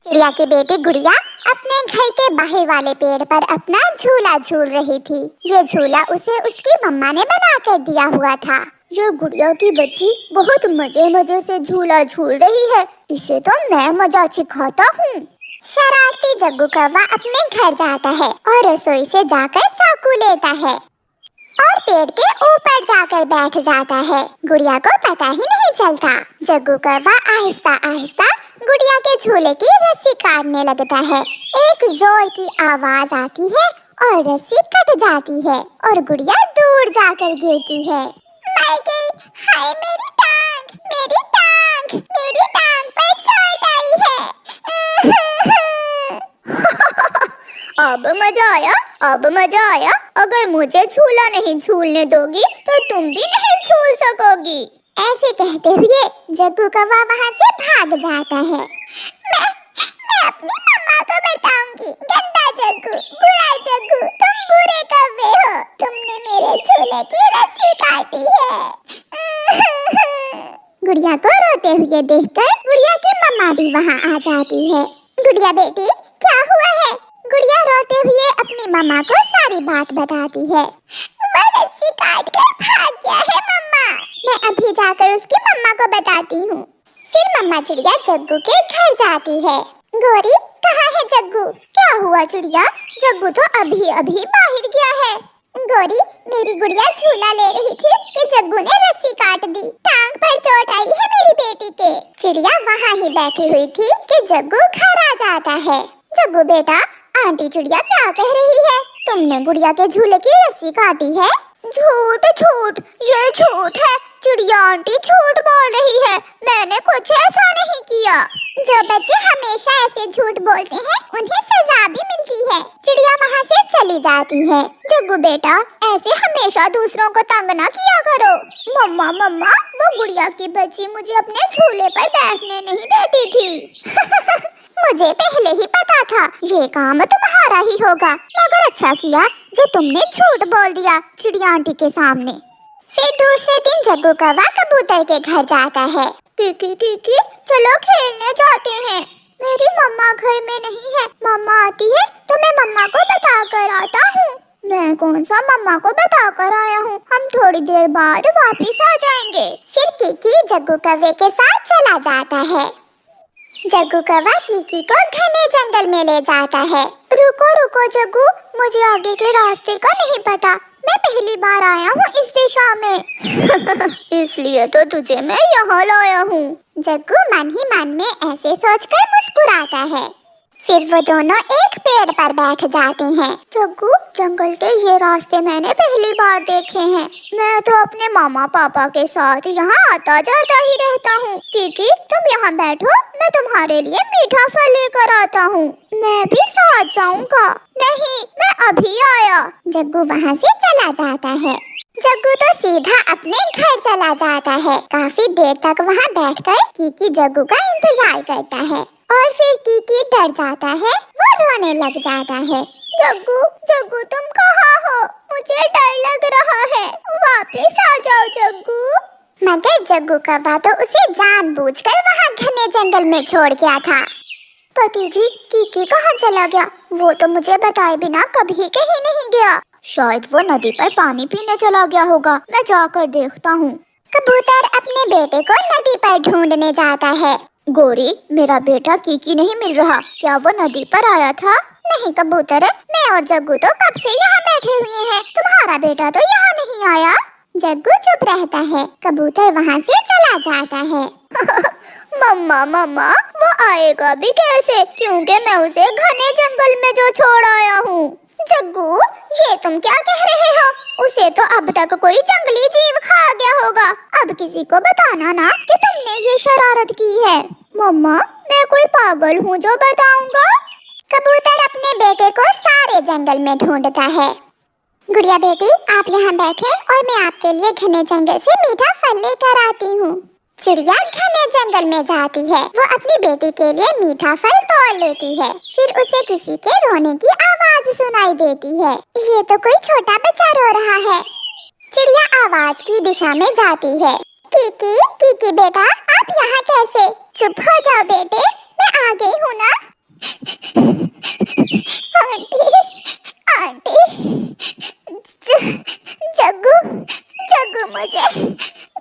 चिड़िया की बेटी गुड़िया अपने घर के बाहर वाले पेड़ पर अपना झूला झूल रही थी। ये झूला उसे उसकी मम्मा ने बना कर दिया हुआ था। ये गुड़िया की बच्ची बहुत मजे मजे से झूला झूल रही है, इसे तो मैं मजा सिखाता हूँ। शरारती जग्गू कौवा अपने घर जाता है और रसोई से जाकर चाकू लेता है और पेड़ के ऊपर जाकर बैठ जाता है। गुड़िया को पता ही नहीं चलता। जग्गू कौवा आहिस्ता आहिस्ता गुड़िया के झूले की रस्सी काटने लगता है। एक जोर की आवाज आती है और रस्सी कट जाती है और गुड़िया दूर जाकर गिरती है। मर गई, हाय मेरी टांग, मेरी टांग, मेरी टांग पर चोट आई है। अब मजा आया, अब मजा आया। अगर मुझे झूला नहीं झूलने दोगी तो तुम भी नहीं झूल सकोगी। ऐसे कहते हुए जग्गू कौवा वहाँ से भाग जाता है। मैं अपनी मम्मा को बताऊंगी। गंदा जग्गू, बुरा जग्गू, तुम बुरे कौवे हो। तुमने मेरे झूले की रस्सी काटी है। गुड़िया को रोते हुए देखकर गुड़िया की मम्मा भी वहाँ आ जाती है। गुड़िया बेटी, क्या हुआ है? गुड़िया रोते हुए अपनी मम्मा को सारी बात बताती है। वो रस्सी काट कर भाग गया है मम्मा। मैं अभी जाकर उसकी मम्मा को बताती हूँ। फिर मम्मा चिड़िया जग्गू के घर जाती है। गोरी, कहाँ है जग्गू? क्या हुआ चिड़िया? जग्गू तो अभी अभी बाहर गया है। गोरी, मेरी गुड़िया झूला ले रही थी कि जग्गू ने रस्सी काट दी। टांग पर चोट आई है मेरी बेटी के। चिड़िया वहाँ ही बैठी हुई थी कि जग्गू घर आ जाता है। जग्गू बेटा, आंटी चिड़िया क्या कह रही है? तुमने गुड़िया के झूले की रस्सी काटी है? झूठ झूठ, ये झूठ है। चिड़िया आंटी झूठ बोल रही है, मैंने कुछ ऐसा नहीं किया। जो बच्चे हमेशा ऐसे झूठ बोलते हैं उन्हें सजा भी मिलती है। चिड़िया वहाँ से चली जाती है। जग्गू बेटा, ऐसे हमेशा दूसरों को तंग ना किया करो। मम्मा मम्मा, वो गुड़िया की बच्ची मुझे अपने झूले पर बैठने नहीं देती थी। मुझे पहले ही पता था ये काम तुम्हारा ही होगा, मगर अच्छा किया जो तुमने झूठ बोल दिया चिड़िया आंटी के सामने। फिर दूसरे दिन जग्गू कौवा कबूतर के घर जाता है। कीकी कीकी, चलो खेलने जाते हैं। मेरी मम्मा घर में नहीं है, मम्मा आती है तो मैं मम्मा को बता कर आता हूँ। मैं कौन सा मम्मा को बता कर आया हूँ, हम थोड़ी देर बाद वापिस आ जाएंगे। फिर कीकी जग्गू कौवे के साथ चला जाता है। जग्गू कौवा कीकी को घने जंगल में ले जाता है। रुको रुको जग्गू, मुझे आगे के रास्ते का नहीं पता, मैं पहली बार आया हूँ इस दिशा में। इसलिए तो तुझे मैं यहाँ लाया हूँ। जग्गू मन ही मन में ऐसे सोचकर मुस्कुराता है। फिर वो दोनों एक पेड़ पर बैठ जाते हैं। जग्गू, जंगल के ये रास्ते मैंने पहली बार देखे हैं। मैं तो अपने मामा पापा के साथ यहाँ आता जाता ही रहता हूँ। कीकी, तुम यहाँ बैठो, मैं तुम्हारे लिए मीठा फल लेकर आता हूँ। मैं भी साथ जाऊँगा। नहीं, मैं अभी आया। जग्गू वहाँ से चला जाता है। जग्गू तो सीधा अपने घर चला जाता है। काफी देर तक वहाँ बैठकर कीकी जग्गू का इंतजार करता है और फिर कीकी डर जाता है, वो रोने लग जाता है। जग्गू, जग्गू तुम कहाँ हो? मुझे डर लग रहा है, वापस आ जाओ जग्गू। मगर जग्गू कौवा तो उसे जानबूझकर वहाँ घने जंगल में छोड़ गया था। पति जी, कीकी कहाँ चला गया? वो तो मुझे बताए बिना कभी कहीं नहीं गया। शायद वो नदी पर पानी पीने चला गया होगा, मैं जाकर देखता हूँ। कबूतर अपने बेटे को नदी पर ढूंढने जाता है। गोरी, मेरा बेटा कीकी नहीं मिल रहा, क्या वो नदी पर आया था? नहीं कबूतर, मैं और जग्गू तो कब से यहाँ बैठे हुए हैं, तुम्हारा बेटा तो यहाँ नहीं आया। जग्गू चुप रहता है। कबूतर वहाँ से चला जाता है। मम्मा मम्मा, वो आएगा भी कैसे, क्योंकि मैं उसे घने जंगल में जो छोड़ आया हूँ। जग्गू, ये तुम क्या कह रहे हो? उसे तो अब तक कोई जंगली जीव खा गया होगा। अब किसी को बताना ना कि तुमने ये शरारत की है। मम्मा, मैं कोई पागल हूँ जो बताऊंगा? कबूतर अपने बेटे को सारे जंगल में ढूंढता है। गुड़िया बेटी, आप यहाँ बैठे और मैं आपके लिए घने जंगल से मीठा फल लेकर आती हूँ। चिड़िया घने जंगल में जाती है। वो अपनी बेटी के लिए मीठा फल तोड़ लेती है। फिर उसे किसी के रोने की आवाज सुनाई देती है। ये तो कोई छोटा बच्चा रो रहा है। चिड़िया आवाज की दिशा में जाती है। कीकी, कीकी बेटा, आप यहाँ कैसे? चुप हो जाओ बेटे, मैं आ गई हूँ ना। आंटी, आंटी, जग्गू, जग्गू मुझे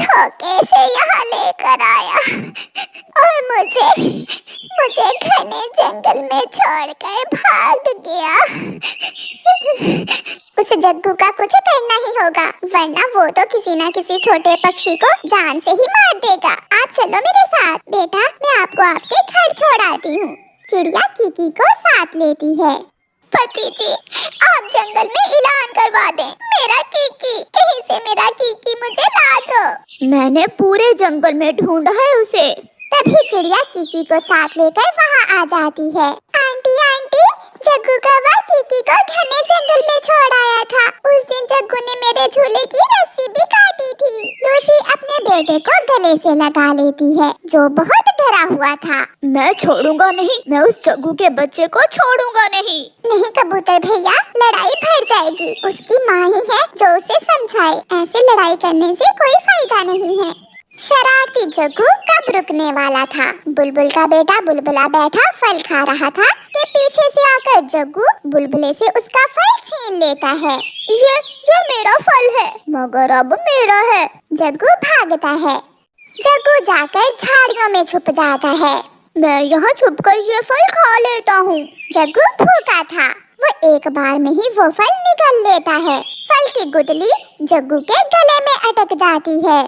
धोखे से यहाँ लेकर आया और मुझे घने जंगल में छोड़कर भाग गया। उस जग्गू का कुछ करना ही होगा, वरना वो तो किसी ना किसी छोटे पक्षी को जान से ही मार देगा। आप चलो मेरे साथ। बेटा, मैं आपको आपके घर छोड़ाती हूँ। चिड़िया कीकी को साथ लेती है। पति जी, आप जंगल में ऐलान करवा दें, मेरा कीकी, कहीं से मेरा कीकी मुझे ला दो। मैंने पूरे जंगल में ढूंढा है उसे। तभी चिड़िया कीकी को साथ लेकर वहाँ आ जाती है। आंटी, आंटी, जग्गू कौवा कीकी को घने जंगल में छोड़ आया था। उस दिन जग्गू ने मेरे झूले की रस्सी भी काटी थी। लूसी अपने बेटे को गले से लगा लेती है, जो बहुत डरा हुआ था। मैं छोड़ूंगा नहीं, मैं उस जग्गू के बच्चे को छोड़ूंगा नहीं। नहीं कबूतर भैया, लड़ाई बढ़ जाएगी। उसकी माँ ही है जो उसे समझाए। ऐसे लड़ाई करने से कोई फायदा नहीं है। शरारती जग्गू कब रुकने वाला था। बुलबुल का बेटा बुलबुला बैठा फल खा रहा था कि पीछे से आकर जग्गू बुलबुले से उसका फल छीन लेता है। ये मेरा फल है, मगर अब मेरा है। जग्गू भागता है। जग्गू जाकर झाड़ियों में छुप जाता है। मैं यहाँ छुपकर ये फल खा लेता हूँ। जग्गू भूखा था, वो एक बार में ही वो फल निगल लेता है। फल की गुठली जग्गू के गले में अटक जाती है।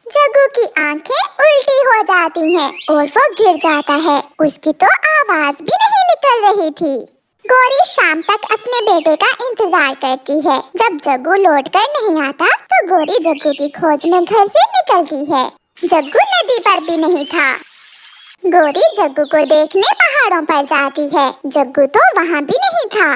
जग्गू की आंखें उल्टी हो जाती हैं और वो गिर जाता है। उसकी तो आवाज भी नहीं निकल रही थी। गौरी शाम तक अपने बेटे का इंतजार करती है। जब जग्गू लौटकर नहीं आता तो गौरी जग्गू की खोज में घर से निकलती है। जग्गू नदी पर भी नहीं था। गौरी जग्गू को देखने पहाड़ों पर जाती है। जग्गू तो वहाँ भी नहीं था।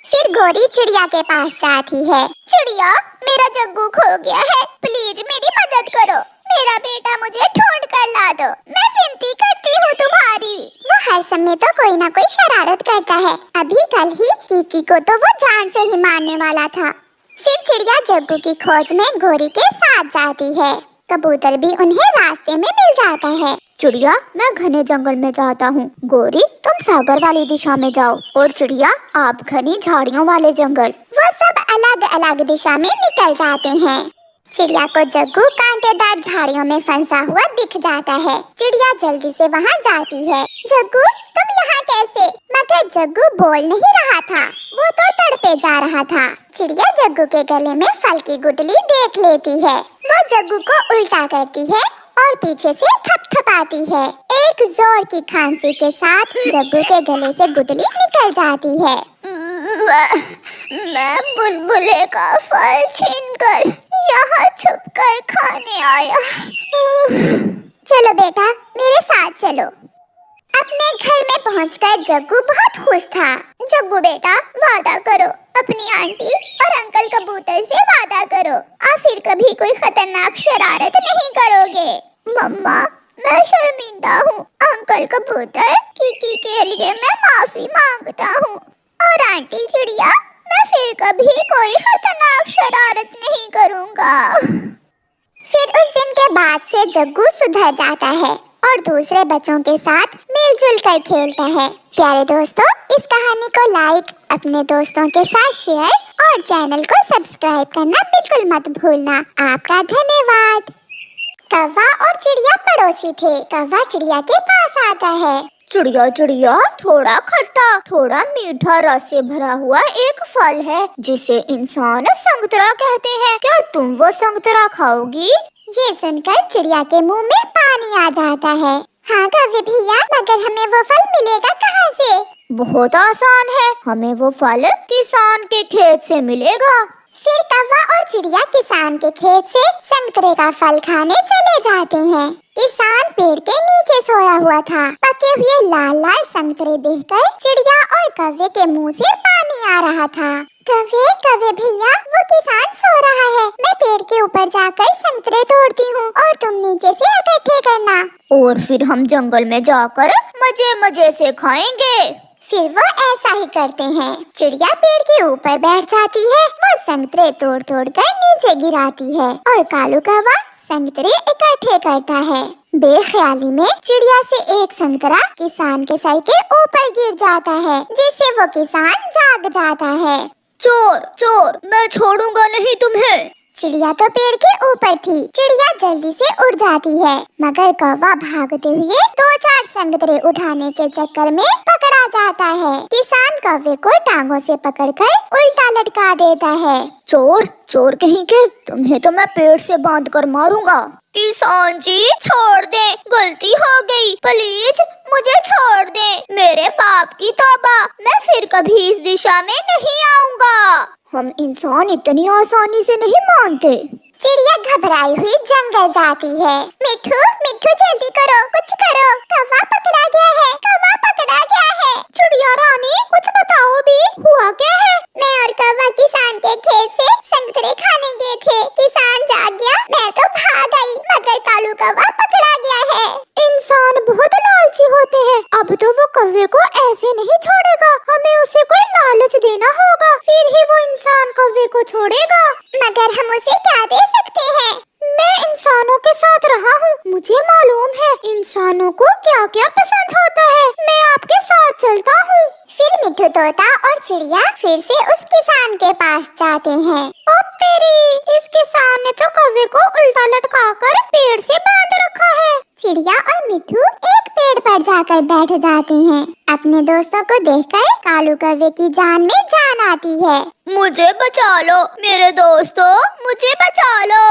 फिर गौरी चिड़िया के पास जाती है। चिड़िया, मेरा जग्गू खो गया है, प्लीज मेरी मदद करो। मेरा बेटा मुझे ढूंढ कर ला दो, मैं विनती करती हूँ तुम्हारी। वो हर समय तो कोई ना कोई शरारत करता है। अभी कल ही कीकी को तो वो जान से ही मारने वाला था। फिर चिड़िया जग्गू की खोज में गौरी के साथ जाती है। कबूतर भी उन्हें रास्ते में मिल जाता है। चिड़िया, मैं घने जंगल में जाता हूँ। गौरी, तुम सागर वाली दिशा में जाओ और चिड़िया, आप घनी झाड़ियों वाले जंगल। वो सब अलग अलग दिशा में निकल जाते हैं। चिड़िया को जग्गू कांटेदार झाड़ियों में फंसा हुआ दिख जाता है। चिड़िया जल्दी से वहाँ जाती है। जग्गू, तुम यहाँ कैसे? मगर जग्गू बोल नहीं रहा था, वो तो तड़पे जा रहा था। चिड़िया जग्गू के गले में फल की गुठली देख लेती है। वो जग्गू को उल्टा करती है और पीछे से थपथपाती है। एक जोर की खांसी के साथ जग्गू के गले से गुठली निकल जाती है। मैं बुलबुले का फल छीनकर यहाँ छुपकर खाने आया। चलो बेटा, मेरे साथ चलो। अपने घर में पहुंचकर जग्गू बहुत खुश था। जग्गू बेटा, वादा करो, अपनी आंटी और अंकल कबूतर से वादा करो, आप फिर कभी कोई खतरनाक शरारत नहीं करोगे। मम्मा, मैं शर्मिंदा हूँ। अंकल कबूतर, कीकी के लिए मैं माफी मांगता हूँ। और आंटी चिड़िया, मैं फिर कभी कोई खतरनाक शरारत नहीं करूँगा। फिर उस दिन के बाद से जग्गू सुधर जाता है और दूसरे बच्चों के साथ मिलजुल कर खेलता है। प्यारे दोस्तों, इस कहानी को लाइक, अपने दोस्तों के साथ शेयर और चैनल को सब्सक्राइब करना बिल्कुल मत भूलना। आपका धन्यवाद। कौवा और चिड़िया पड़ोसी थे। कौवा चिड़िया के पास आता है। चिड़िया चिड़िया, थोड़ा खट्टा थोड़ा मीठा रस से भरा हुआ एक फल है जिसे इंसान संतरा कहते हैं। क्या तुम वो संतरा खाओगी? ये सुनकर चिड़िया के मुंह में पानी आ जाता है। हाँ कौवे भैया, मगर हमें वो फल मिलेगा कहाँ से? बहुत आसान है, हमें वो फल किसान के खेत से मिलेगा। फिर कौवा और चिड़िया किसान के खेत से संतरे का फल खाने चले जाते हैं। किसान पेड़ के नीचे सोया हुआ था। पके हुए लाल लाल संतरे देखकर चिड़िया और कौवे के मुंह से पानी आ रहा था। कौवे भैया, वो किसान सो रहा है। मैं पेड़ के ऊपर जाकर संतरे तोड़ती हूँ और तुम नीचे से इकट्ठे करना। और फिर हम जंगल में जाकर मजे मजे से खाएंगे। फिर वो ऐसा ही करते हैं। चिड़िया पेड़ के ऊपर बैठ जाती है। वो संतरे तोड़ तोड़ कर नीचे गिराती है और कालू कौवा संतरे इकट्ठे करता है। बेख्याली में चिड़िया से एक संतरा किसान के सर के ऊपर गिर जाता है, जिससे वो किसान जाग जाता है। चोर चोर, मैं छोड़ूंगा नहीं तुम्हें। चिड़िया तो पेड़ के ऊपर थी। चिड़िया जल्दी से उड़ जाती है, मगर कौवा भागते हुए 2-4 संतरे उठाने के चक्कर में पकड़ा जाता है। किसान कौवे को टांगों से पकड़कर उल्टा लटका देता है। चोर चोर कहीं के, तुम्हें तो मैं पेड़ से बांध कर मारूंगा। किसान जी छोड़ दे, गलती हो गई, प्लीज मुझे छोड़ दे। मेरे पाप की तौबा, मैं फिर कभी इस दिशा में नहीं आऊंगा। हम इंसान इतनी आसानी से नहीं मानते। चिड़िया घबराई हुई जंगल जाती है। मिठू मिठू जल्दी करो, कुछ करो, कौवा पकड़ा गया है, कौवा पकड़ा गया है। चिड़िया रानी कुछ बताओ भी, हुआ क्या है? मैं और कौवा किसान के खेत से संतरे खाने गए थे। किसान जाग गया, मैं तो भाग आई, मगर कालू कौवा पकड़ा गया है। इंसान बहुत लालची होते हैं। अब तो वो कौवे को ऐसे नहीं छोड़ेगा, हमें उसे कोई लालच देना होगा, फिर ही वो इंसान कौवे को छोड़ेगा। मगर हम उसे क्या दे सकते हैं? मैं इंसानों के साथ रहा हूँ, मुझे मालूम है इंसानों को क्या क्या पसंद होता है। मैं आपके साथ चलता हूँ। फिर मिठू तोता और चिड़िया फिर से उस किसान के पास जाते हैं। ओ तेरी, इस किसान ने तो कौवे को उल्टा लटका कर पेड़ से बांध रखा है। चिड़िया और मिठू एक पेड़ पर जाकर बैठ जाते हैं। अपने दोस्तों को देखकर कालू कौवे की जान में जान आती है। मुझे बचा लो मेरे दोस्तों, मुझे बचा लो।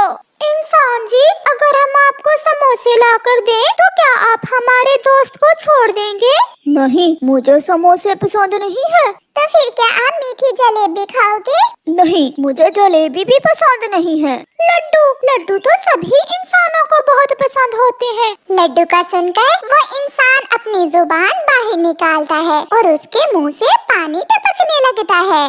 इंसान जी, अगर हम आपको समोसे लाकर दें तो क्या आप हमारे दोस्त को छोड़ देंगे? नहीं, मुझे समोसे पसंद नहीं है। तो फिर क्या आप मीठी जलेबी खाओगे? नहीं, मुझे जलेबी भी पसंद नहीं है। लड्डू लड्डू तो सभी इंसानों को बहुत पसंद होते हैं। लड्डू का सुनकर वो इंसान अपनी जुबान बाहर निकालता है और उसके मुंह से पानी टपकने लगता है।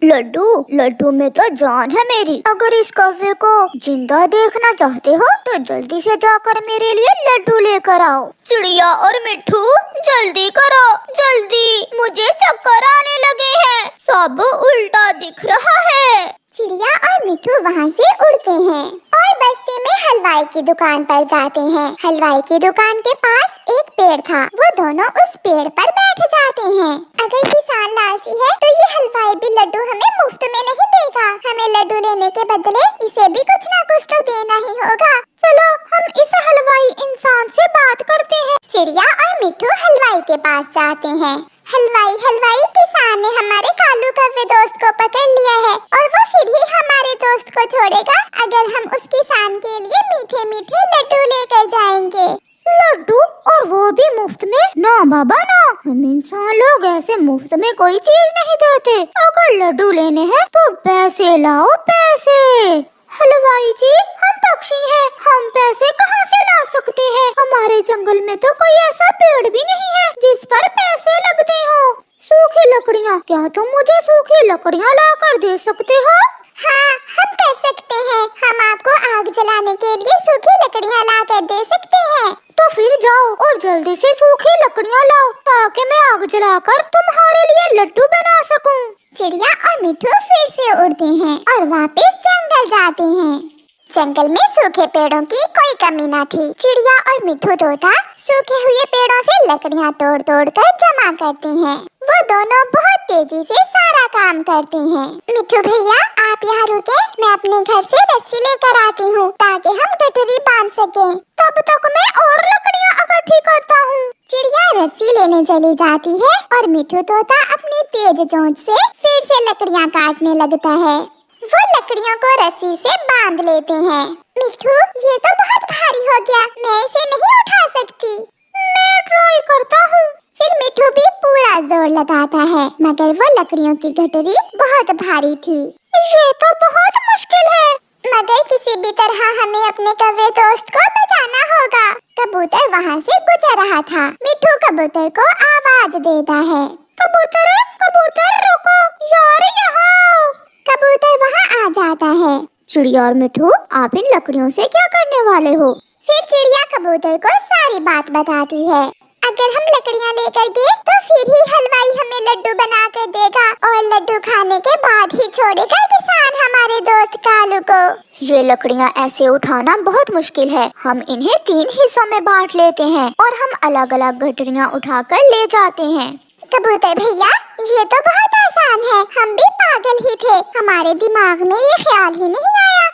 लड्डू लड्डू में तो जान है मेरी। अगर इस कौवे को जिंदा देखना चाहते हो तो जल्दी से जाकर मेरे लिए लड्डू लेकर आओ। चिड़िया और मिठू जल्दी करो, जल्दी, मुझे चक्कर आने लगे हैं, सब उल्टा दिख रहा है। चिड़िया और मिठू वहाँ से उड़ते हैं और बस्ती में हलवाई की दुकान पर जाते हैं। हलवाई की दुकान के पास एक पेड़ था, वो दोनों उस पेड़ पर बैठ जाते हैं। अगर किसान लालची है तो ये हलवाई भी लड्डू हमें मुफ्त में नहीं देगा। हमें लड्डू लेने के बदले इसे भी कुछ ना कुछ तो देना ही होगा। चलो हम इस हलवाई इंसान से बात करते हैं। चिड़िया और मिठू हलवाई के पास जाते हैं। हलवाई हलवाई, किसान ने हमारे कालू कौवे दोस्त को पकड़ लिया है और वो फिर ही हमारे दोस्त को छोड़ेगा अगर हम उस किसान के लिए मीठे मीठे लड्डू लेकर जाएंगे। लड्डू, और वो भी मुफ्त में? ना बाबा ना, हम इंसान लोग ऐसे मुफ्त में कोई चीज नहीं देते। अगर लड्डू लेने हैं तो पैसे लाओ, पैसे। हलवाई जी, हम पक्षी हैं, हम पैसे कहाँ से ला सकते हैं? हमारे जंगल में तो कोई ऐसा पेड़ भी नहीं है जिस पर पैसे लगते हो। सूखी लकड़ियाँ, क्या तुम मुझे सूखी लकड़ियाँ ला कर दे सकते हो? हाँ, हम कर सकते हैं। हम आपको आग जलाने के लिए सूखी लकड़ियाँ ला कर दे सकते हैं। तो फिर जाओ और जल्दी से सूखी लकड़ियाँ लाओ ताकि मैं आग जलाकर तुम्हारे लिए लड्डू बना सकूं। चिड़िया और मिठू फिर से उड़ते हैं और वापस जंगल जाते हैं। जंगल में सूखे पेड़ों की कोई कमी न थी। चिड़िया और मिठू तोता सूखे हुए पेड़ों से लकड़ियाँ तोड़ तोड़ कर जमा करते हैं। वो दोनों बहुत तेजी से सारा काम करते हैं। मिठू भैया, आप यहाँ रुके, मैं अपने घर से रस्सी लेकर आती हूँ ताकि हम गठरी बांध सकें। तब तक मैं और लकड़ियाँ इकट्ठी करता हूँ। चिड़िया रस्सी लेने चली जाती है और मिठू तोता अपनी तेज चोंच से फिर से लकड़ियाँ काटने लगता है। वो लकड़ियों को रस्सी से बांध लेते हैं। मिठू, ये तो बहुत भारी हो गया, मैं इसे नहीं उठा सकती। मैं ट्राई करता हूँ। फिर मिठू भी पूरा जोर लगाता है, मगर वो लकड़ियों की गठरी बहुत भारी थी। ये तो बहुत मुश्किल है, मगर किसी भी तरह हमें अपने कौवे दोस्त को बचाना होगा। कबूतर वहाँ से गुजर रहा था। मिठू कबूतर को आवाज देता है, कबूतर कबूतर रुको यार, यहाँ आओ। कबूतर वहाँ आ जाता है। चिड़िया और मिठू, आप इन लकड़ियों से क्या करने वाले हो? फिर चिड़िया कबूतर को सारी बात बताती है। अगर हम लकड़ियाँ लेकर गए तो फिर ही हलवाई हमें लड्डू बना कर देगा और लड्डू खाने के बाद ही छोड़ेगा किसान हमारे दोस्त कालू को। ये लकड़ियाँ ऐसे उठाना बहुत मुश्किल है। हम इन्हें 3 हिस्सों में बांट लेते हैं और हम अलग अलग गठरियाँ उठाकर ले जाते हैं। कबूतर भैया, ये तो बहुत आसान है। हम भी पागल ही थे, हमारे दिमाग में ये ख्याल ही नहीं आया।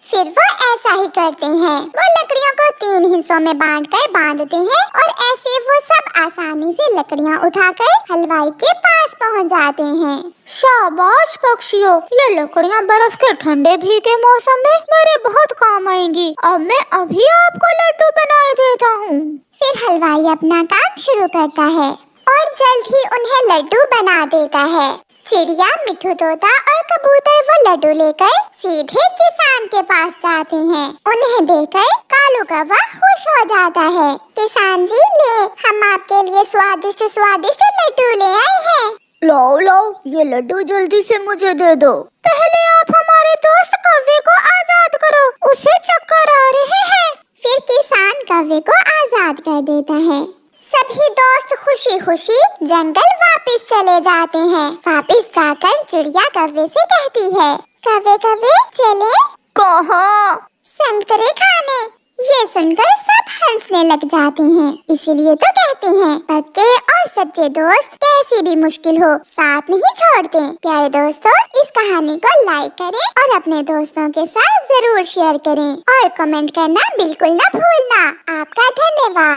फिर वो ऐसा ही करते हैं, वो लकड़ियों को 3 हिस्सों में बांटकर बांधते हैं और ऐसे वो सब आसानी से लकड़ियाँ उठाकर हलवाई के पास पहुंच जाते हैं। शाबाश पक्षियों, ये लकड़ियाँ बर्फ के ठंडे भीगे मौसम में मेरे बहुत काम आएंगी। अब मैं अभी आपको लड्डू बना देता हूँ। फिर हलवाई अपना काम शुरू करता है और जल्द ही उन्हें लड्डू बना देता है। चिड़िया, मिट्ठू तोता और कबूतर वो लड्डू लेकर सीधे किसान के पास जाते हैं। उन्हें देखकर कालू कौवा खुश हो जाता है। किसान जी, ले, हम आपके लिए स्वादिष्ट स्वादिष्ट लड्डू ले आए हैं। लो लो, ये लड्डू जल्दी से मुझे दे दो। पहले आप हमारे दोस्त कौवे को आजाद करो, उसे चक्कर आ रहे हैं। फिर किसान कौवे को आजाद कर देता है। सभी दोस्त खुशी खुशी जंगल वापस चले जाते हैं। वापस जाकर चिड़िया कौवे से कहती है, कौवे कौवे चले? कहाँ? संतरे खाने। ये सुनकर सब हंसने लग जाते हैं। इसीलिए तो कहते हैं, पक्के और सच्चे दोस्त कैसी भी मुश्किल हो साथ नहीं छोड़ते। प्यारे दोस्तों, इस कहानी को लाइक करें और अपने दोस्तों के साथ जरूर शेयर करें और कमेंट करना बिल्कुल न भूलना। आपका धन्यवाद।